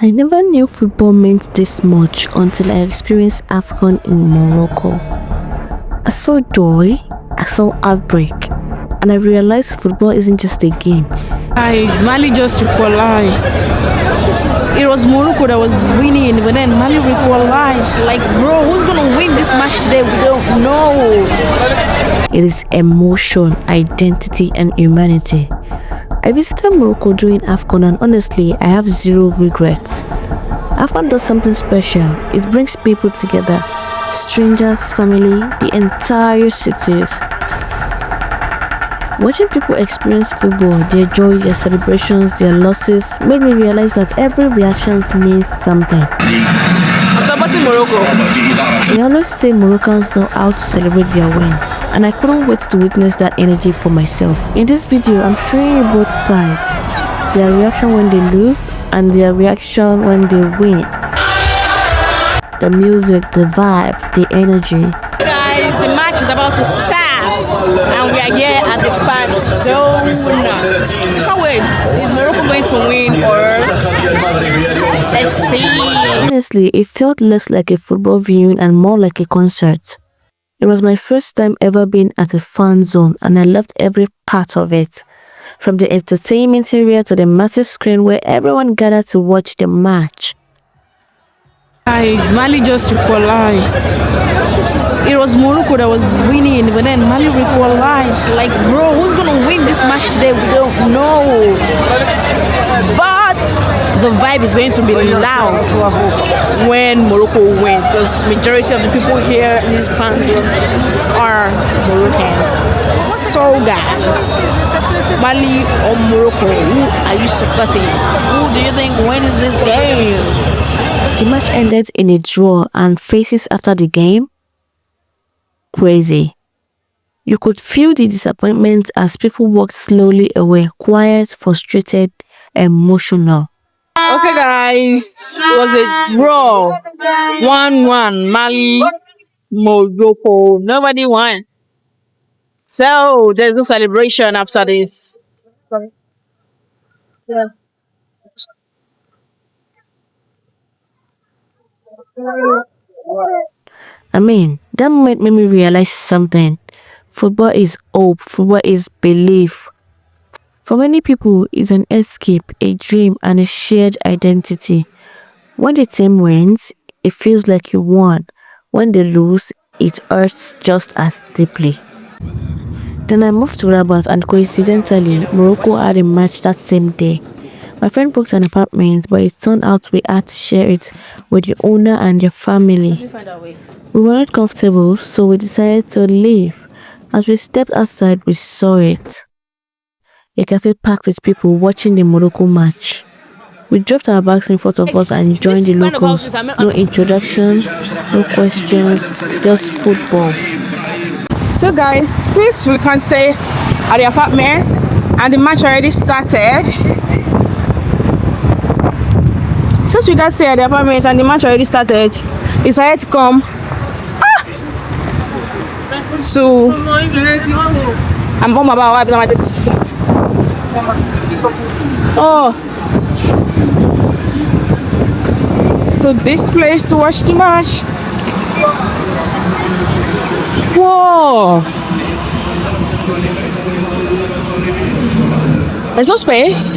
I never knew football meant this much until I experienced AFCON in Morocco. I saw joy, I saw heartbreak, and I realized football isn't just a game. Mali just equalized. It was Morocco that was winning, but then Mali equalized. Like, bro, who's gonna win this match today? We don't know. It is emotion, identity, and humanity. I visited Morocco during AFCON and honestly, I have zero regrets. AFCON does something special. It brings people together. Strangers, family, the entire cities. Watching people experience football, their joy, their celebrations, their losses, made me realize that every reaction means something. I'm supporting Morocco. They always say Moroccans know how to celebrate their wins, and I couldn't wait to witness that energy for myself. In this video, I'm showing you both sides. Their reaction when they lose and their reaction when they win. The music, the vibe, the energy. Guys, the match is about to start and we are here at the fan zone. Can't wait. Is Morocco going to win or let's see? Honestly, it felt less like a football viewing and more like a concert. It was my first time ever being at a fan zone and I loved every part of it. From the entertainment area to the massive screen where everyone gathered to watch the match. Guys, Mali just equalized. It was Morocco that was winning, but then Mali equalized. Like, bro, who's gonna win this match today? We don't know. But the vibe is going to be loud when Morocco wins, because majority of the people here in this fan zone are Moroccan. So guys, Mali or Morocco, who are you supporting? Who do you think wins this game? The match ended in a draw and faces after the game? Crazy. You could feel the disappointment as people walked slowly away, quiet, frustrated, emotional. Okay guys, it was a draw. 1-1, Mali, Morocco, nobody won. So there's no celebration after this. Yeah. I mean, that moment made me realize something. Football is hope, football is belief. For many people, it's an escape, a dream, and a shared identity. When the team wins, it feels like you won. When they lose, it hurts just as deeply. Then I moved to Rabat and coincidentally, Morocco had a match that same day. My friend booked an apartment, but it turned out we had to share it with the owner and their family. We weren't comfortable, so we decided to leave. As we stepped outside, we saw it. A cafe packed with people watching the Morocco match. We dropped our bags in front of us and joined the locals. No introductions, no questions, just football. So guys, since we can't stay at the apartment and the match already started, decided to come to I'm on about so this place to watch the match. Whoa! There's no space.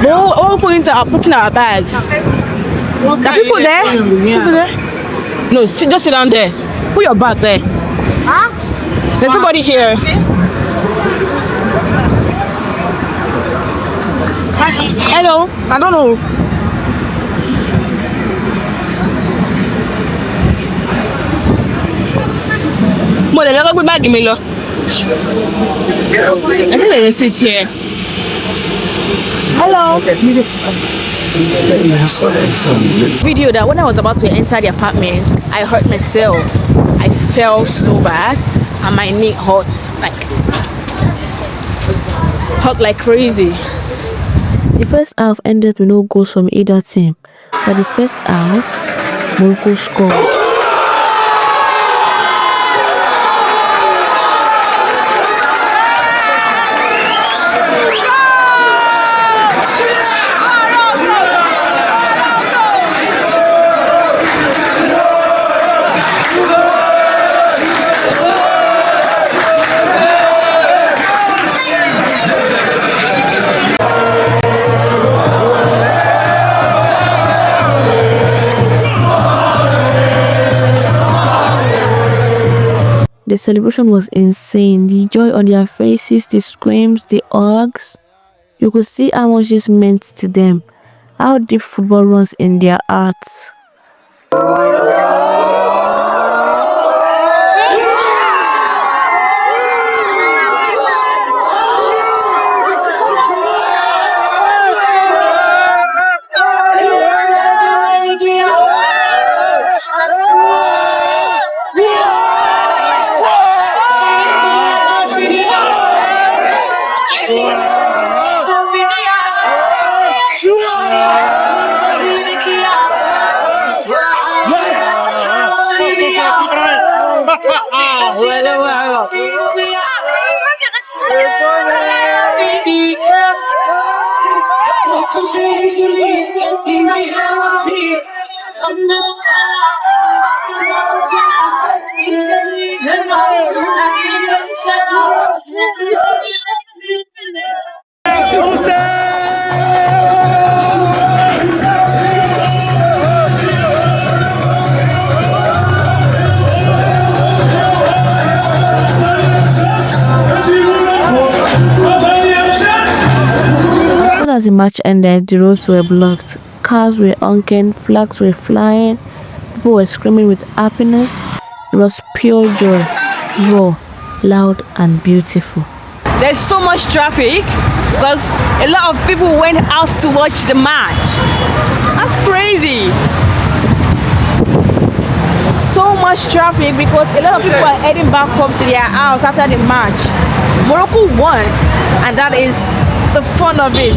We're all putting our bags. Are people there? People there? No, just sit down there. Put your bag there. There's somebody here. Hello, I don't know. Mo lè lọ́kọ́ gbé báàgì mi lọ. I think they sit here. Hello. Video that when I was about to enter the apartment, I hurt myself. I felt so bad and my knee hurt like crazy. The first half ended with no goals from either team, but the first half, Morocco scored. The celebration was insane. The joy on their faces, the screams, the hugs. You could see how much this meant to them, how deep football runs in their hearts. As the match ended, the roads were blocked, cars were honking, flags were flying, people were screaming with happiness. It was pure joy, raw, loud and beautiful. There's so much traffic because a lot of people went out to watch the match. That's crazy. So much traffic because a lot of people are heading back home to their house after the match. Morocco won, and that is the fun of it.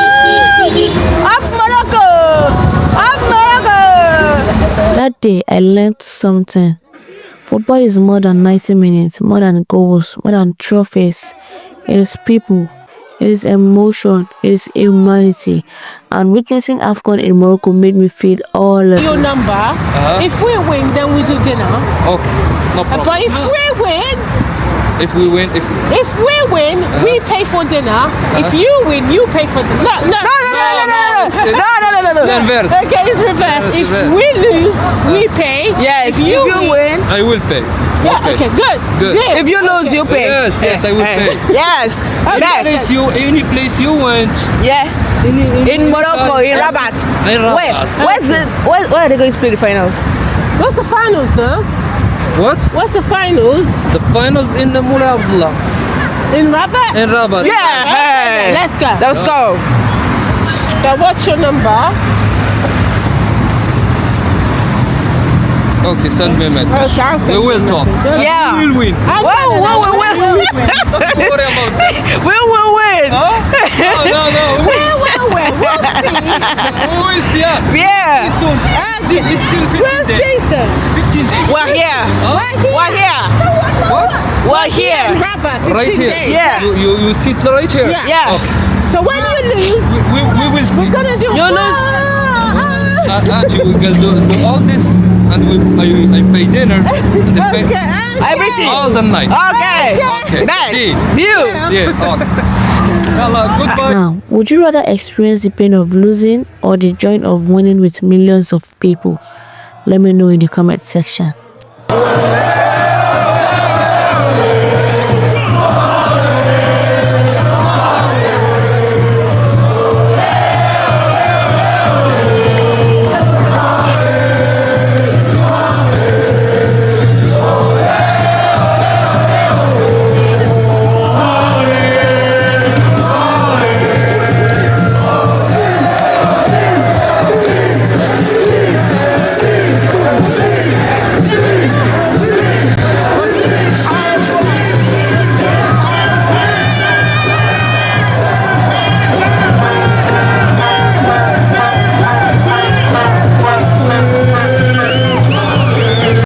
Up Morocco! Up Morocco! That day I learned something. Football is more than 90 minutes, more than goals, more than trophies. It is people, it is emotion, it is humanity. And witnessing AFCON in Morocco made me feel all of Your number. If we win, then we do dinner. Okay, no problem. But if we win, If we win, we pay for dinner. If you win, you pay for dinner. No. Inverse. Okay, it's reverse. It's If reverse. we lose, we pay. Yes, If you win. I will pay. Yeah. Okay. Good. Good. If you lose, you pay. Yes, I will pay. Yes. Any place you want. Yeah. In Morocco, in Rabat. In Rabat. Where are they going to play the finals? What's the finals, though? What? What's the finals? The finals in the Moulay Abdullah. In Rabat? In Rabat. Yeah. Let's go. Let's go. So what's your number? Okay, send me a message. Okay, I'll send We you a will talk. message. Yeah. We will win. Well. Don't worry about that. We will win. No. We will see. Yeah. Soon. It's still 15 days. 15 days. We're here. We're here. What? We're here. Rabat, 15 Right here. days. Yes. You sit right here. Yeah. Yes. Okay. So when you lose, We will see. we're gonna do. You lose. Actually, we can do all this, and I pay dinner. And I pay Everything. all the night. Okay. Okay. Nice. Deal. Deal. Yes. Okay. Hello. Goodbye. Now, would you rather experience the pain of losing or the joy of winning with millions of people? Let me know in the comment section.